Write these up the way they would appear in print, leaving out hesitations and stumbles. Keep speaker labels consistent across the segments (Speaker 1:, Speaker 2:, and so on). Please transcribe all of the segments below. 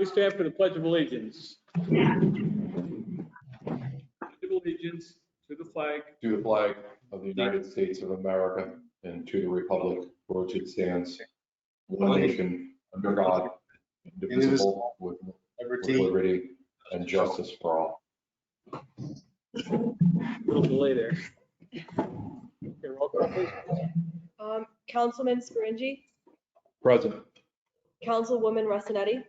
Speaker 1: Please stand for the Pledge of Allegiance. Pledge of Allegiance to the flag
Speaker 2: of the United States of America and to the republic for which it stands, one nation, under God, indivisible, with liberty and justice for all.
Speaker 1: Little delay there. Okay, roll call, please.
Speaker 3: Councilman Scaringi,
Speaker 2: Present.
Speaker 3: Councilwoman Rossanetti,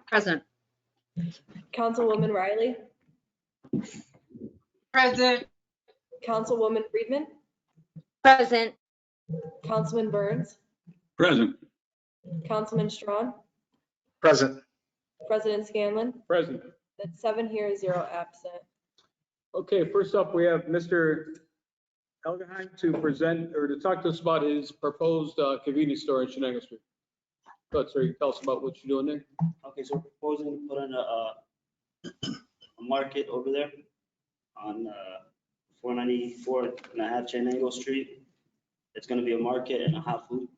Speaker 4: Present.
Speaker 3: Councilwoman Riley,
Speaker 4: Present.
Speaker 3: Councilwoman Friedman,
Speaker 4: Present.
Speaker 3: Councilman Burns,
Speaker 1: Present.
Speaker 3: Councilman Strawn,
Speaker 5: Present.
Speaker 3: President Scanlon.
Speaker 1: Present.
Speaker 3: That's 7 here, 0 absent.
Speaker 1: Okay, first up, we have Mr. Elgenheim to present or to talk to us about his proposed convenience store in Shenango Street. Go ahead, sir. You can tell us about what you're doing there.
Speaker 6: Okay, so we're proposing to put in a market over there on 494.5 Shenango Street. It's gonna be a market and a hot food,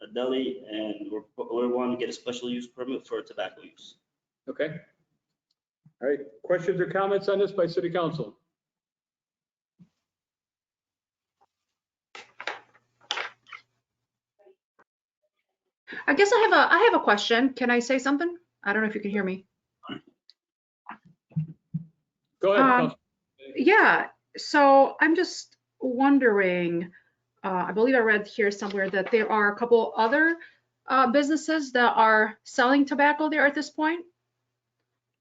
Speaker 6: a deli, and we're wanting to get a special use permit for tobacco use.
Speaker 1: Okay. All right, questions or comments on this by city council?
Speaker 4: I guess I have a question. Can I say something? I don't know if you can hear me.
Speaker 1: Go ahead. Council.
Speaker 4: Yeah, so I'm just wondering, I believe I read here somewhere that there are a couple other businesses that are selling tobacco there at this point.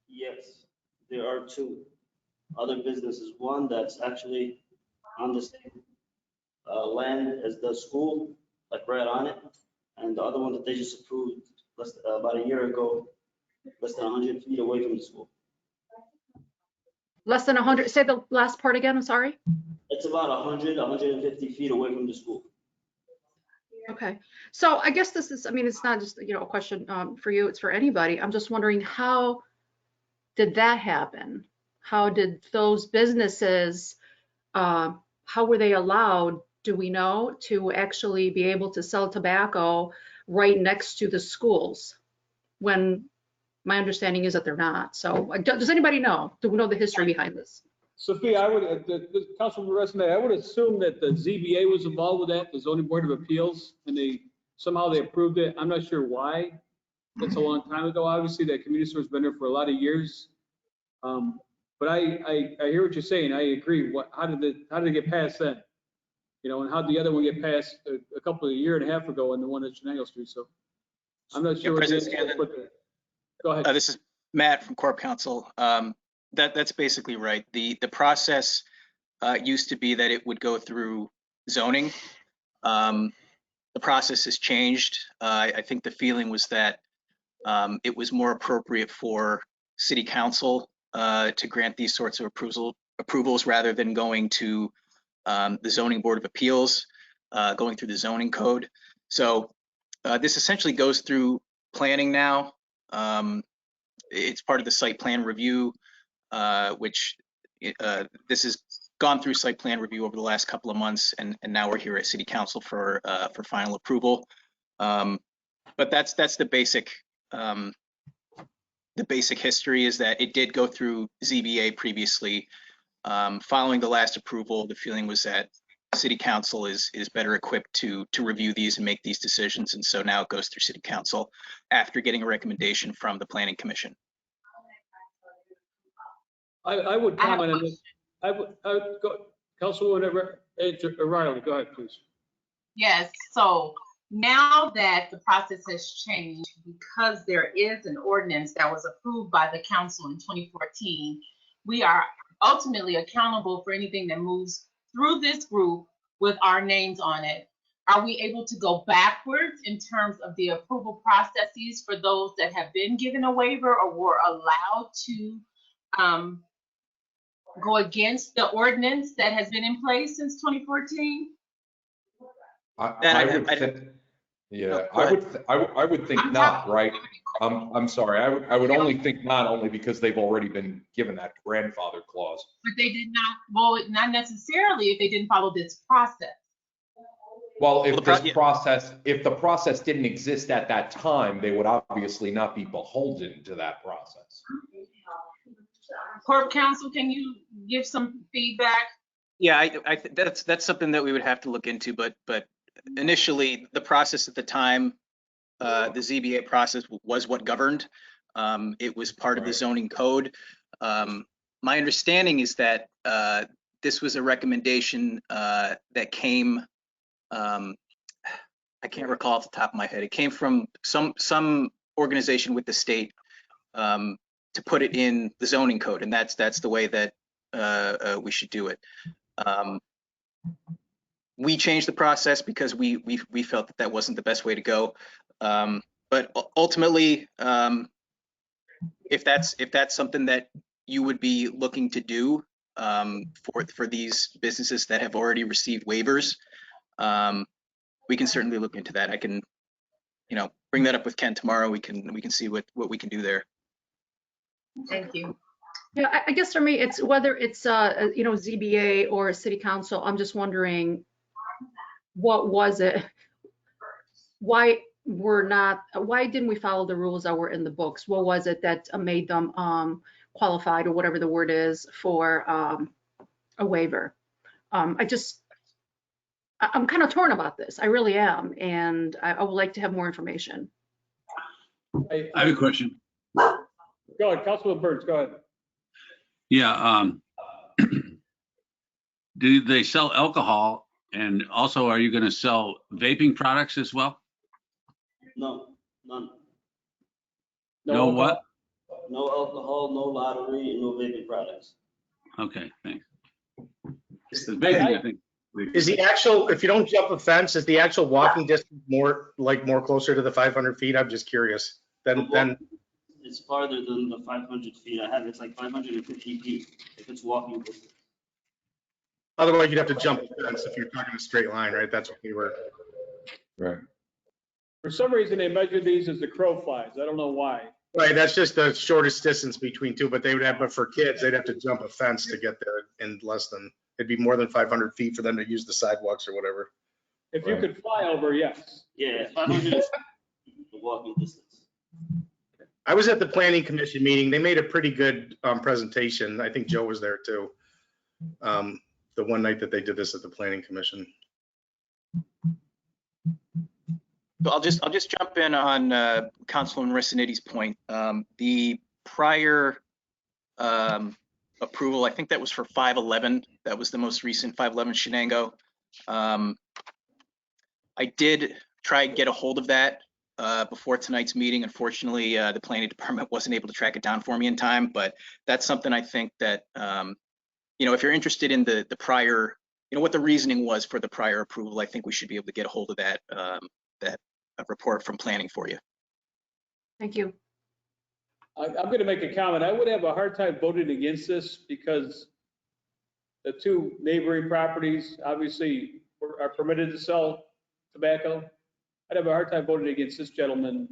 Speaker 6: Yes, there are two other businesses. One that's actually on the same land as the school, like right on it. And the other one that they just approved about a year ago, less than 100 feet away from the school.
Speaker 4: Less than 100, say the last part again, I'm sorry.
Speaker 6: It's about 150 feet away from the school.
Speaker 4: Okay, so I guess this is, I mean, it's not just, you know, a question for you, it's for anybody. I'm just wondering, how did that happen? How did those businesses, how were they allowed, do we know, to actually be able to sell tobacco right next to the schools? When my understanding is that they're not. So does anybody know? Do we know the history behind this?
Speaker 1: Sophia, I would, Councilman Rossanetti, I would assume that the ZBA was involved with that, the Zoning Board of Appeals, and somehow they approved it. I'm not sure why. That's a long time ago. Obviously, that convenience store's been there for a lot of years. But I hear what you're saying. I agree. How did it get passed then? You know, and how did the other one get passed a year and a half ago, and the one at Shenango Street? So I'm not sure. Go ahead.
Speaker 7: This is Matt from Corp Counsel. That's basically right. The process used to be that it would go through zoning. The process has changed. I think the feeling was that it was more appropriate for city council to grant these sorts of approvals rather than going to the Zoning Board of Appeals, going through the zoning code. So this essentially goes through planning now. It's part of the site plan review, which this has gone through site plan review over the last couple of months, and now we're here at City Council for final approval. But that's the basic history, is that it did go through ZBA previously. Following the last approval, the feeling was that City Council is better equipped to review these and make these decisions, and so now it goes through City Council after getting a recommendation from the Planning Commission.
Speaker 1: I would comment on this. I would go, Councilwoman Riley, go ahead, please.
Speaker 8: Yes, so now that the process has changed, because there is an ordinance that was approved by the council in 2014, we are ultimately accountable for anything that moves through this group with our names on it. Are we able to go backwards in terms of the approval processes for those that have been given a waiver or were allowed to go against the ordinance that has been in place since 2014?
Speaker 2: I would think not, right? I'm sorry. I would only think not, only because they've already been given that grandfather clause.
Speaker 8: But they did not, well, not necessarily if they didn't follow this process.
Speaker 2: Well, if
Speaker 7: Well, the
Speaker 2: if the process didn't exist at that time, they would obviously not be beholden to that process.
Speaker 8: Corp counsel, can you give some feedback?
Speaker 7: Yeah, that's something that we would have to look into, but initially, the process at the time, the ZBA process was what governed. It was part of the
Speaker 2: Right.
Speaker 7: zoning code. My understanding is that this was a recommendation that came, I can't recall off the top of my head. It came from some organization with the state to put it in the zoning code, and that's the way that we should do it. We changed the process because we felt that that wasn't the best way to go. But ultimately, if that's something that you would be looking to do for these businesses that have already received waivers, we can certainly look into that. I can, bring that up with Ken tomorrow. We can see what we can do there.
Speaker 8: Thank you.
Speaker 4: Yeah, I guess for me, it's whether it's ZBA or a city council. I'm just wondering, what was it? Why didn't we follow the rules that were in the books? What was it that made them qualified, or whatever the word is, for a waiver? I'm kind of torn about this. I really am, and I would like to have more information.
Speaker 5: I have a question.
Speaker 1: Go ahead, Councilman Burns, go ahead.
Speaker 5: Yeah, do they sell alcohol? And also, are you going to sell vaping products as well?
Speaker 6: No, none.
Speaker 5: No what?
Speaker 6: No alcohol, no lottery, no vaping products.
Speaker 5: Okay, thanks. The vaping, I think.
Speaker 9: Is the actual, if you don't jump a fence, is the actual walking distance more closer to the 500 feet? I'm just curious. Then
Speaker 6: It's farther than the 500 feet I have. It's like 550 feet if it's walking distance.
Speaker 9: otherwise you'd have to jump a fence if you're talking a straight line, right? That's what we were.
Speaker 2: Right.
Speaker 1: For some reason, they measure these as the crow flies. I don't know why.
Speaker 9: Right, that's just the shortest distance between two, but for kids, they'd have to jump a fence to get there in less than, it'd be more than 500 feet for them to use the sidewalks or whatever.
Speaker 1: If you could fly over, yes.
Speaker 6: Yeah, 500 is the walking distance.
Speaker 9: I was at the planning commission meeting. They made a pretty good presentation. I think Joe was there too. The one night that they did this at the planning commission.
Speaker 7: So I'll just jump in on Councilman Rissanetti's point. The prior approval, I think that was for 511. That was the most recent 511 Shenango. I did try and get a hold of that before tonight's meeting. Unfortunately, the planning department wasn't able to track it down for me in time, but that's something I think that, if you're interested in the prior, what the reasoning was for the prior approval, I think we should be able to get a hold of that, report from planning for you.
Speaker 4: Thank you.
Speaker 1: I'm going to make a comment. I would have a hard time voting against this because the two neighboring properties obviously are permitted to sell tobacco. I'd have a hard time voting against this gentleman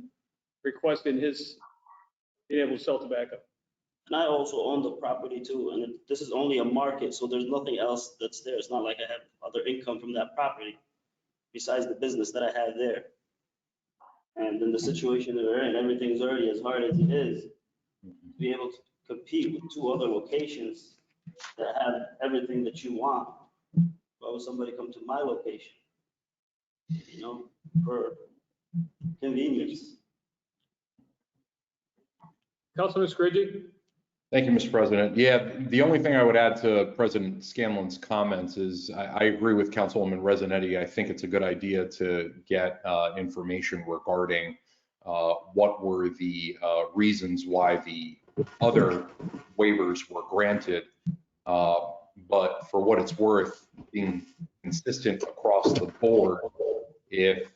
Speaker 1: requesting his being able to sell tobacco.
Speaker 6: And I also own the property too, and this is only a market, so there's nothing else that's there. It's not like I have other income from that property besides the business that I have there. And in the situation that we're in, everything's already as hard as it is. To be able to compete with two other locations that have everything that you want, why would somebody come to my location? For convenience.
Speaker 1: Councilman Scriggy?
Speaker 2: Thank you, Mr. President. Yeah, the only thing I would add to President Scanlon's comments is I agree with Councilwoman Rezanetti. I think it's a good idea to get information regarding what were the reasons why the other waivers were granted. But for what it's worth, being consistent across the board, if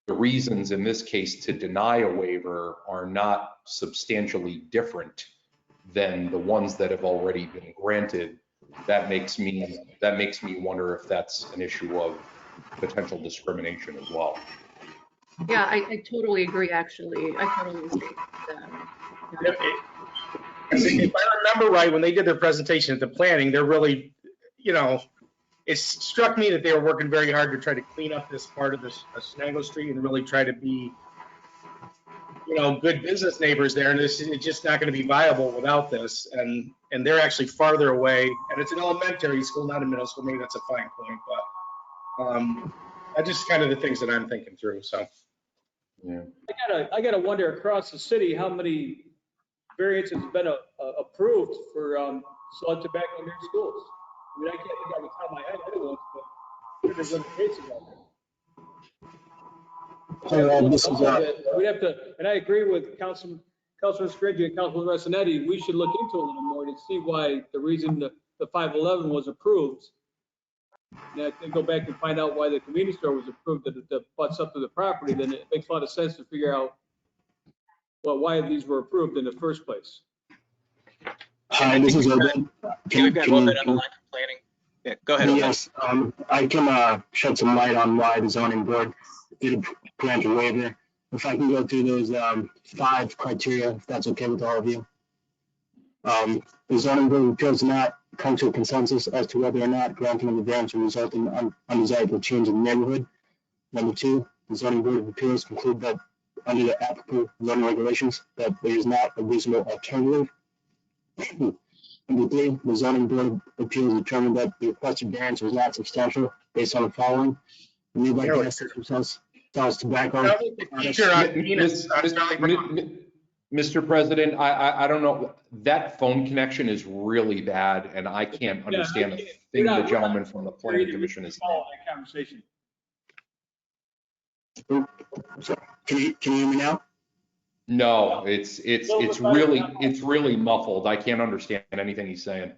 Speaker 2: the reasons in this case to deny a waiver are not substantially different than the ones that have already been granted, that makes me wonder if that's an issue of potential discrimination as well.
Speaker 4: Yeah, I totally agree, actually. I totally agree with that.
Speaker 9: If I remember right, when they did their presentation at the planning, they're really, it struck me that they were working very hard to try to clean up this part of this Snaggle Street and really try to be, good business neighbors there. And it's just not going to be viable without this. And they're actually farther away. And it's an elementary school, not a middle school. Maybe that's a fine point, but that's just kind of the things that I'm thinking through. So,
Speaker 2: Yeah.
Speaker 1: I gotta wonder across the city how many variances have been approved for selling tobacco in their schools. I mean, I can't think off the top of my head, I don't know, but there's limitations out there. We'd have to, and I agree with Councilman Scriggi and Councilman Rossanetti, we should look into a little more to see why the reason the 511 was approved. And I think go back and find out why the convenience store was approved that butts up to the property, then it makes a lot of sense to figure out why these were approved in the first place.
Speaker 10: Hi, this is Obed.
Speaker 7: We've got Obed on the line for planning. Yeah, go ahead, Obed.
Speaker 10: Yes, I can shed some light on why the zoning board did grant a waiver. If I can go through those 5 criteria, if that's okay with all of you. The zoning board appeals not come to a consensus as to whether or not granting of the variance will result in undesirable change in the neighborhood. Number 2, the zoning board of appeals conclude that under the applicable zoning regulations that there is not a reasonable alternative. Number 3, the zoning board of appeals determined that the requested variance was not substantial based on the following. The nearby gas station sells tobacco.
Speaker 2: Mr. President, I don't know, that phone connection is really bad and I can't understand a thing the gentleman from the planning commission is saying.
Speaker 1: Conversation.
Speaker 10: So, can you hear me now?
Speaker 2: No, it's really muffled. I can't understand anything he's saying.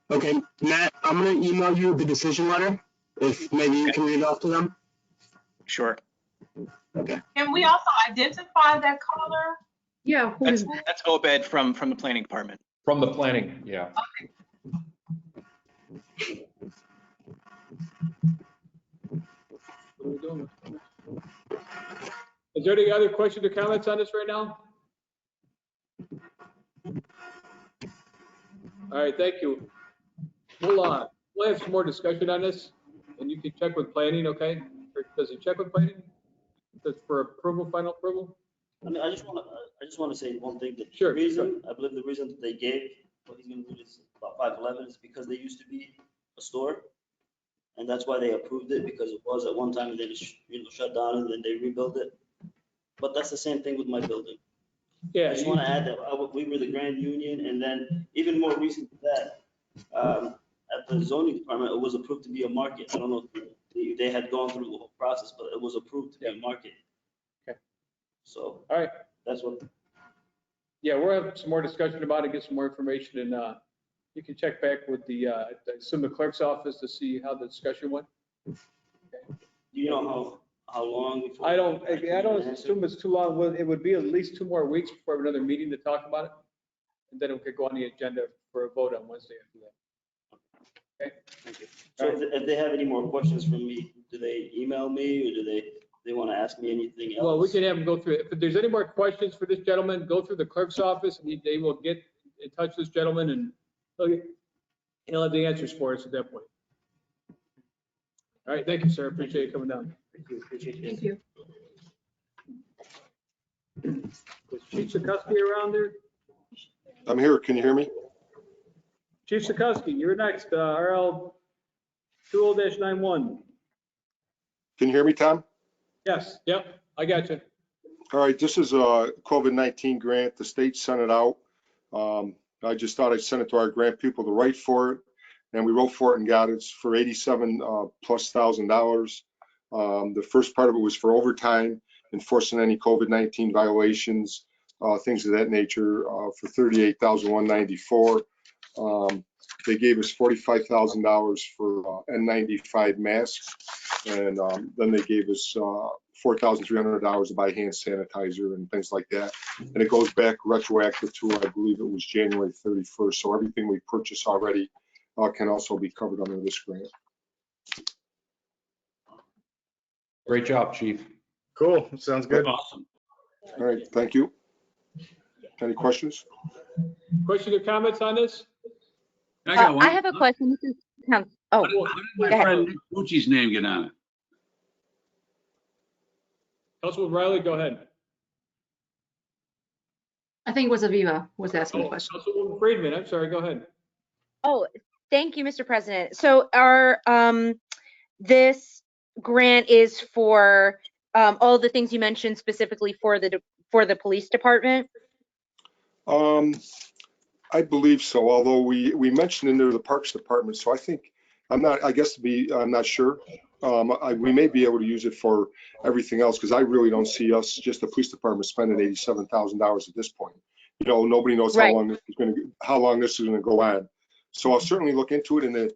Speaker 10: Okay, Matt, I'm gonna email you the decision letter. If maybe you can read it off to them.
Speaker 7: Sure.
Speaker 10: Okay.
Speaker 8: Can we also identify that caller?
Speaker 4: Yeah, who is
Speaker 7: That's Obed from the planning department.
Speaker 2: From the planning, yeah.
Speaker 1: What are we doing? Is there any other questions or comments on this right now? All right, thank you. We'll have some more discussion on this, and you can check with planning, okay? Or does it check with planning? That's for approval, final approval?
Speaker 6: I mean, I just want to say one thing. That
Speaker 1: Sure.
Speaker 6: I believe the reason that they gave what he's going to do is about 511 is because they used to be a store, and that's why they approved it, because it was at one time and they just shut down and then they rebuilt it. But that's the same thing with my building.
Speaker 1: Yeah.
Speaker 6: I just want to add that we were the Grand Union, and then even more recent to that, at the zoning department, it was approved to be a market. I don't know if they had gone through the whole process, but it was approved to be a market.
Speaker 1: Okay.
Speaker 6: So.
Speaker 1: All right.
Speaker 6: That's what.
Speaker 1: Yeah, we'll have some more discussion about it, get some more information, and you can check back with the, I assume the clerk's office to see how the discussion went.
Speaker 6: Do you know how long before?
Speaker 1: I don't assume it's too long. Well, it would be at least 2 more weeks before another meeting to talk about it. And then it could go on the agenda for a vote on Wednesday after that. Okay, thank you.
Speaker 6: So if they have any more questions from me, do they email me or do they want to ask me anything else?
Speaker 1: Well, we can have them go through it. If there's any more questions for this gentleman, go through the clerk's office and they will get in touch with this gentleman and he'll have the answers for us at that point. All right, thank you, sir. Appreciate you coming down.
Speaker 6: Thank you. Appreciate you.
Speaker 4: Thank you.
Speaker 1: Is Chief Sikorsky around there?
Speaker 11: I'm here. Can you hear me?
Speaker 1: Chief Sikorsky, you're next. RL 20-91.
Speaker 11: Can you hear me, Tom?
Speaker 1: Yes. Yep. I got you.
Speaker 11: All right. This is a COVID-19 grant. The state sent it out. I just thought I'd send it to our grant people to write for it. And we wrote for it and got it. It's for $87,000+. The first part of it was for overtime, enforcing any COVID-19 violations, things of that nature, for $38,194. They gave us $45,000 for N95 masks, and then they gave us $4,300 to buy hand sanitizer and things like that. And it goes back retroactive to, I believe it was January 31st. So everything we purchased already can also be covered under this grant.
Speaker 2: Great job, Chief.
Speaker 9: Cool. Sounds good.
Speaker 5: Awesome.
Speaker 11: All right. Thank you. Any questions?
Speaker 1: Questions or comments on this?
Speaker 5: I got one.
Speaker 12: I have a question. This is
Speaker 3: Oh,
Speaker 5: How did my
Speaker 3: go ahead.
Speaker 5: friend Nick Bucci's name get on it?
Speaker 1: Councilman Riley, go ahead.
Speaker 4: I think it was Aviva was asking the
Speaker 1: Oh,
Speaker 4: question.
Speaker 1: Councilwoman Friedman, I'm sorry, go ahead.
Speaker 3: Oh, thank you, Mr. President. So this grant is for all the things you mentioned specifically for the police department?
Speaker 11: I believe so, although we mentioned in there the Parks Department, so I think, I'm not sure. We may be able to use it for everything else, because I really don't see us, just the police department, spending $87,000 at this point. You know, nobody knows how
Speaker 3: Right.
Speaker 11: long this is gonna go on. So I'll certainly look into it, and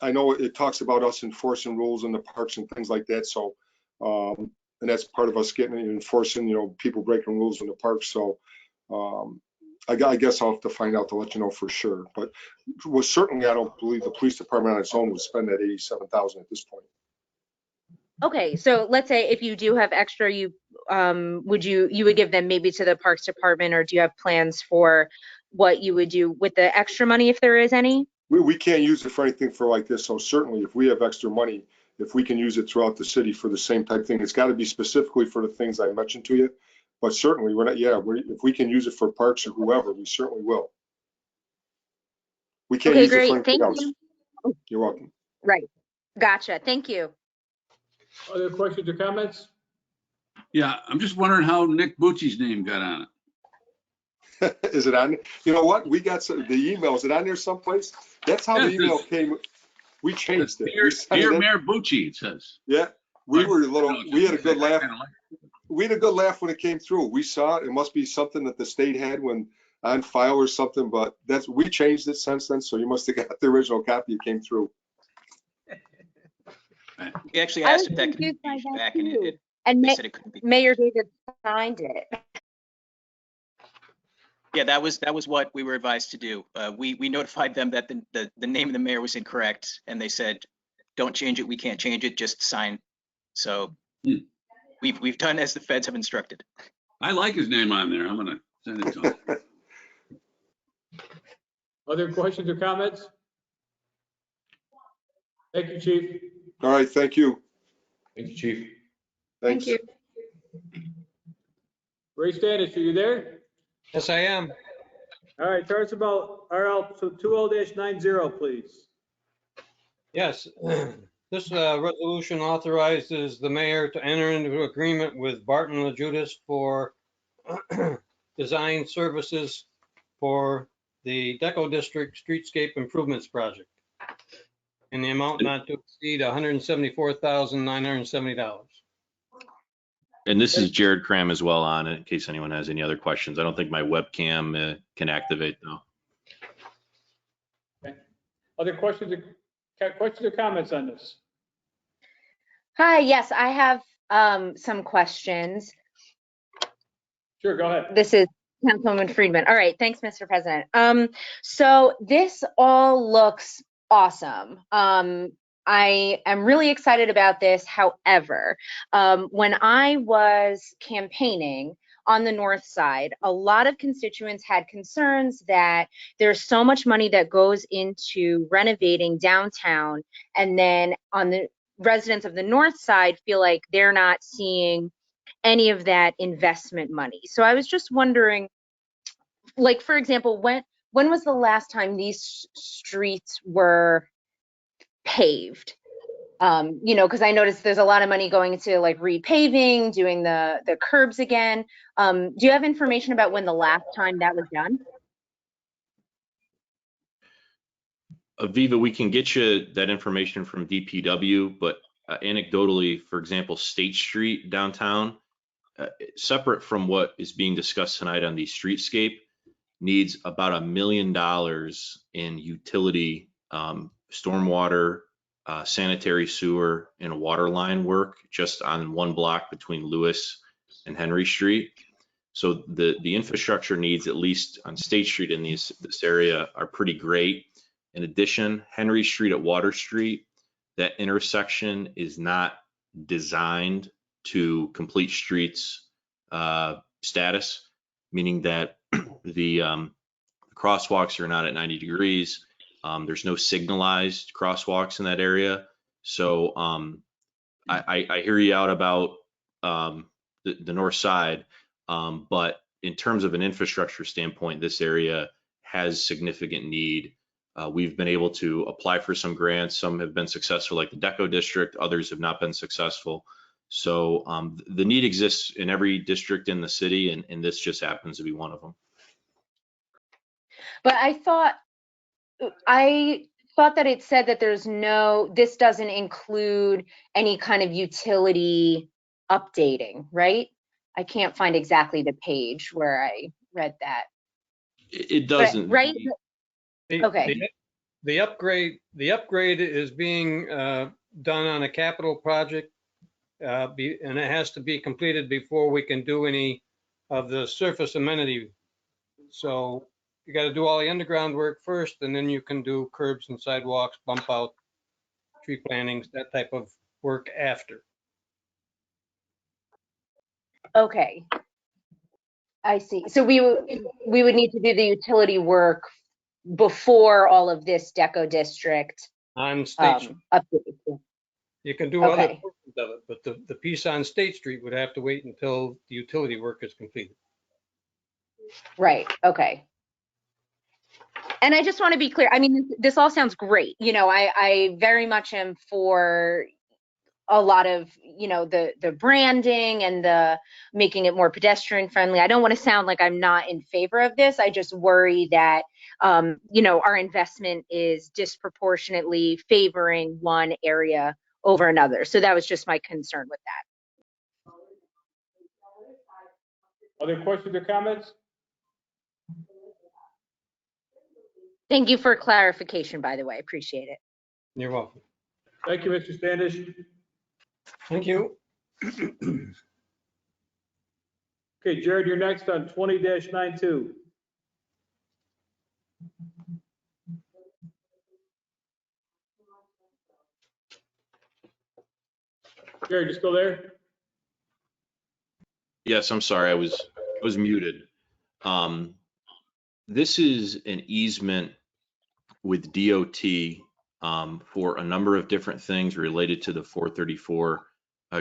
Speaker 11: I know it talks about us enforcing rules in the parks and things like that, so, and that's part of us getting and enforcing, you know, people breaking rules in the parks, so, I guess I'll have to find out to let you know for sure, but well, certainly I don't believe the police department on its own would spend that 87,000 at this point.
Speaker 3: Okay, so let's say if you do have extra, you would give them maybe to the Parks Department, or do you have plans for what you would do with the extra money if there is any?
Speaker 11: We can't use it for anything for like this, so certainly if we have extra money, if we can use it throughout the city for the same type thing, it's got to be specifically for the things I mentioned to you. But certainly, if we can use it for parks or whoever, we certainly will. We can't
Speaker 3: Okay,
Speaker 11: use it for
Speaker 3: great.
Speaker 11: anything
Speaker 3: Thank
Speaker 11: else.
Speaker 3: you.
Speaker 11: You're welcome.
Speaker 3: Right. Gotcha. Thank you.
Speaker 1: Other questions or comments?
Speaker 5: Yeah, I'm just wondering how Nick Bucci's name got on it.
Speaker 11: Is it on? You know what? We got the email. Is it on there someplace? That's how the email came. We changed it. We sent
Speaker 5: Dear
Speaker 11: it in.
Speaker 5: Mayor Bucci, it says.
Speaker 11: Yeah, we were a little.
Speaker 5: No,
Speaker 11: We had a good laugh.
Speaker 5: I kinda like it.
Speaker 11: We had a good laugh when it came through. We saw it. It must be something that the state had when on file or something. But we changed it since then. So you must have got the original copy. It came through.
Speaker 7: We actually
Speaker 3: I
Speaker 7: asked
Speaker 3: was
Speaker 7: if that could be
Speaker 3: confused by
Speaker 7: changed
Speaker 3: that
Speaker 7: back, and
Speaker 3: too. And
Speaker 7: they said it couldn't be.
Speaker 3: Mayor David signed it.
Speaker 7: Yeah, that was what we were advised to do. We notified them that the name of the mayor was incorrect, and they said, "Don't change it. We can't change it. Just sign." So we've done as the feds have instructed.
Speaker 5: I like his name on there. I'm gonna send it to him.
Speaker 1: Other questions or comments? Thank you, Chief.
Speaker 11: All right. Thank you.
Speaker 2: Thank you, Chief.
Speaker 11: Thanks.
Speaker 4: Thank you.
Speaker 1: Ray Standish, are you there?
Speaker 12: Yes, I am.
Speaker 1: All right, tell us about RL 20-90, please.
Speaker 12: Yes, this resolution authorizes the mayor to enter into agreement with Barton LaJudas for design services for the Deco District Streetscape Improvements Project in the amount not to exceed $174,970.
Speaker 13: And this is Jared Cram as well on it, in case anyone has any other questions. I don't think my webcam can activate though.
Speaker 1: Okay. Other questions or comments on this?
Speaker 3: Hi, yes, I have some questions.
Speaker 1: Sure, go ahead.
Speaker 3: This is Councilwoman Friedman. All right, thanks, Mr. President. So this all looks awesome. I am really excited about this. However, when I was campaigning on the north side, a lot of constituents had concerns that there's so much money that goes into renovating downtown, and then on the residents of the north side feel like they're not seeing any of that investment money. So I was just wondering, like, for example, when was the last time these streets were paved? You know, because I noticed there's a lot of money going into like repaving, doing the curbs again. Do you have information about when the last time that was done?
Speaker 13: Aviva, we can get you that information from DPW, but anecdotally, for example, State Street downtown, separate from what is being discussed tonight on the streetscape, needs about $1 million in utility, stormwater, sanitary sewer, and water line work just on one block between Lewis and Henry Street. So the infrastructure needs, at least on State Street in this area, are pretty great. In addition, Henry Street at Water Street, that intersection is not designed to complete streets status, meaning that the crosswalks are not at 90 degrees. There's no signalized crosswalks in that area. So I hear you out about the north side, but in terms of an infrastructure standpoint, this area has significant need. We've been able to apply for some grants. Some have been successful, like the Deco District. Others have not been successful. So the need exists in every district in the city, and this just happens to be one of them.
Speaker 3: But I thought that it said that this doesn't include any kind of utility updating, right? I can't find exactly the page where I read that.
Speaker 13: It doesn't.
Speaker 3: Right? Okay.
Speaker 12: The upgrade is being done on a capital project, and it has to be completed before we can do any of the surface amenity. So you got to do all the underground work first, and then you can do curbs and sidewalks, bump out, tree plantings, that type of work after.
Speaker 3: Okay. I see. So we would need to do the utility work before all of this Deco District
Speaker 12: On State Street.
Speaker 3: update.
Speaker 12: You can do other
Speaker 3: Okay.
Speaker 12: portions of it, but the piece on State Street would have to wait until the utility work is completed.
Speaker 3: Right. Okay. And I just want to be clear. I mean, this all sounds great. You know, I very much am for a lot of, you know, the branding and the making it more pedestrian friendly. I don't want to sound like I'm not in favor of this. I just worry that, you know, our investment is disproportionately favoring one area over another. So that was just my concern with that.
Speaker 1: Other questions or comments?
Speaker 3: Thank you for clarification, by the way. Appreciate it.
Speaker 12: You're welcome.
Speaker 1: Thank you, Mr. Standish.
Speaker 12: Thank you.
Speaker 1: Okay, Jared, you're next on 20-92. Jared, you still there?
Speaker 13: Yes, I'm sorry, I was muted. This is an easement with DOT for a number of different things related to the 434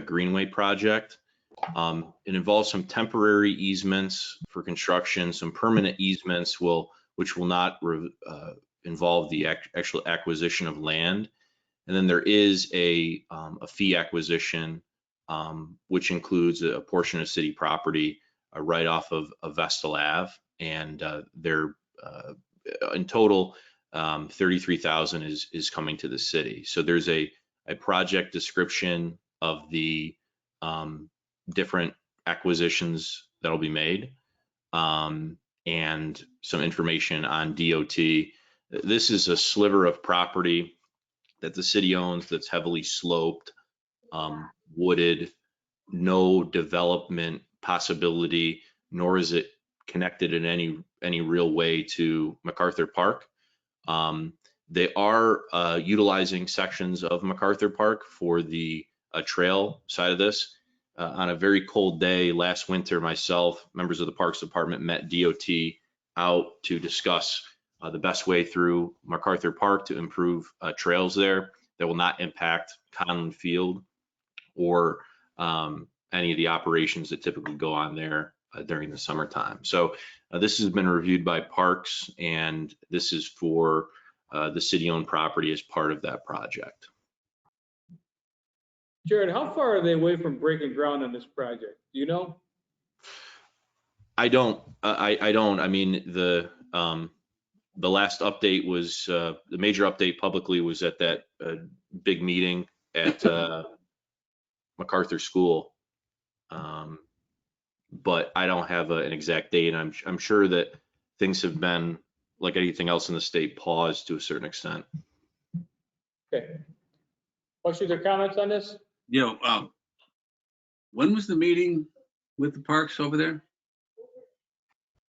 Speaker 13: Greenway project. It involves some temporary easements for construction, some permanent easements which will not involve the actual acquisition of land. And then there is a fee acquisition, which includes a portion of city property right off of Vestal Ave. And they're in total, 33,000 is coming to the city. So there's a project description of the different acquisitions that'll be made, and some information on DOT. This is a sliver of property that the city owns that's heavily sloped, wooded, no development possibility, nor is it connected in any real way to MacArthur Park. They are utilizing sections of MacArthur Park for the trail side of this. On a very cold day last winter, myself, members of the Parks Department met DOT out to discuss the best way through MacArthur Park to improve trails there that will not impact Conlon Field or any of the operations that typically go on there during the summertime. So this has been reviewed by Parks, and this is for the city-owned property as part of that project.
Speaker 1: Jared, how far are they away from breaking ground on this project? Do you know?
Speaker 13: I don't. I mean, the last update was the major update publicly was at that big meeting at MacArthur School, but I don't have an exact date. I'm sure that things have been, like anything else in the state, paused to a certain extent.
Speaker 1: Okay. Questions or comments on this?
Speaker 5: You know, when was the meeting with the parks over there?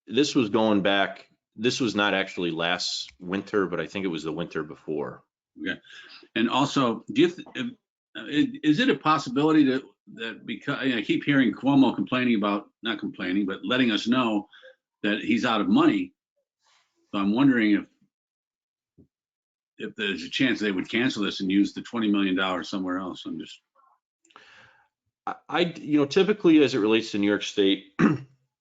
Speaker 13: This was going back. This was not actually last winter, but I think it was the winter before.
Speaker 5: Okay. And also, is it a possibility that because I keep hearing Cuomo complaining about, not complaining, but letting us know that he's out of money. So I'm wondering if there's a chance they would cancel this and use the $20 million somewhere else. I'm just,
Speaker 13: typically as it relates to New York State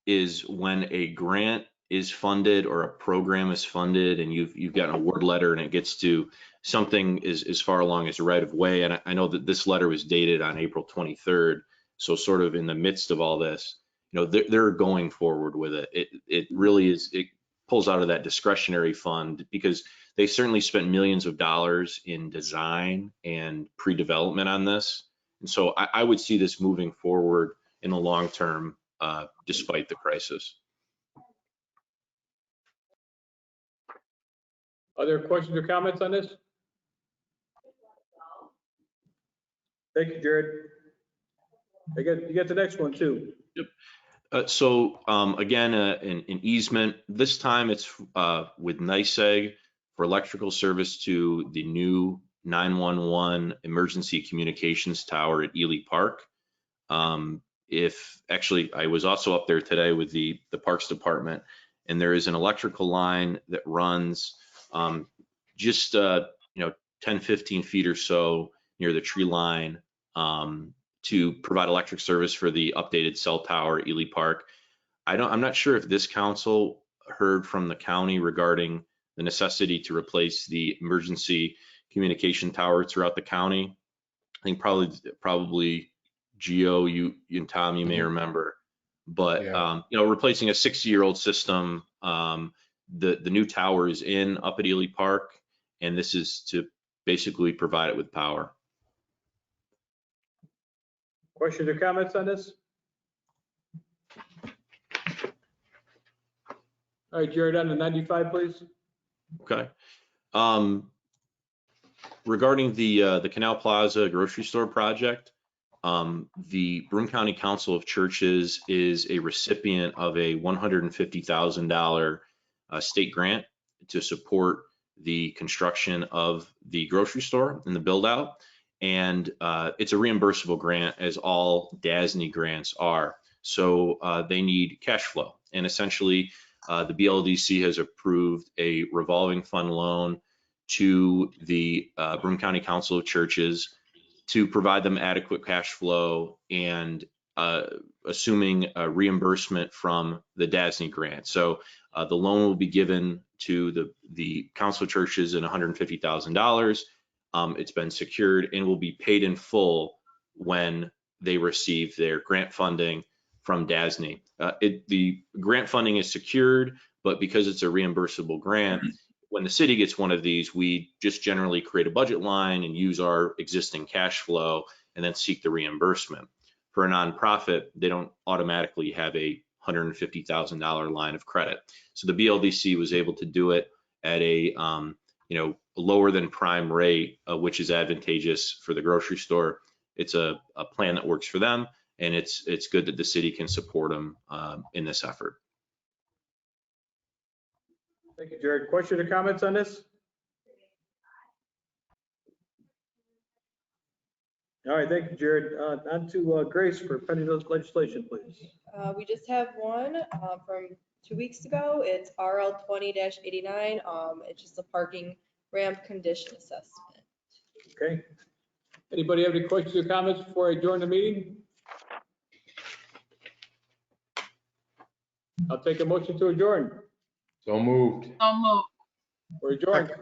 Speaker 13: is when a grant is funded or a program is funded and you've got an award letter and it gets to something as far along as a right of way. And I know that this letter was dated on April 23rd. So sort of in the midst of all this, they're going forward with it. It really is, it pulls out of that discretionary fund because they certainly spent millions of dollars in design and pre-development on this. And so I would see this moving forward in the long term, despite the crisis.
Speaker 1: Other questions or comments on this? Thank you, Jared. You got the next one too.
Speaker 13: Yep. So again, an easement. This time it's with NYSEG for electrical service to the new 911 emergency communications tower at Ely Park. I was also up there today with the Parks Department, and there is an electrical line that runs just 10, 15 feet or so near the tree line to provide electric service for the updated cell tower at Ely Park. I'm not sure if this council heard from the county regarding the necessity to replace the emergency communication tower throughout the county. I think probably Geo, you and Tom, you may remember, but replacing a 60-year-old system. The new tower is up at Ely Park, and this is to basically provide it with power.
Speaker 1: Questions or comments on this? All right, Jared, on the 95, please.
Speaker 13: Okay. Regarding the Canal Plaza grocery store project, the Broome County Council of Churches is a recipient of a $150,000 state grant to support the construction of the grocery store and the build out. And it's a reimbursable grant, as all DASNY grants are. So they need cash flow. And essentially, the BLDC has approved a revolving fund loan to the Broome County Council of Churches to provide them adequate cash flow and assuming a reimbursement from the DASNY grant. So the loan will be given to the Council of Churches in $150,000. It's been secured and will be paid in full when they receive their grant funding from DASNY. The grant funding is secured, but because it's a reimbursable grant, when the city gets one of these, we just generally create a budget line and use our existing cash flow and then seek the reimbursement. For a nonprofit, they don't automatically have a $150,000 line of credit. So the BLDC was able to do it at a lower than prime rate, which is advantageous for the grocery store. It's a plan that works for them, and it's good that the city can support them in this effort.
Speaker 1: Thank you, Jared. Questions or comments on this? All right, thank you, Jared. On to Grace for pending legislation, please.
Speaker 14: We just have one from 2 weeks ago. It's RL 20-89. It's just a parking ramp condition assessment.
Speaker 1: Okay. Anybody have any questions or comments before I adjourn the meeting? I'll take a motion to adjourn.
Speaker 2: So moved.
Speaker 8: So moved.
Speaker 1: We're adjourned.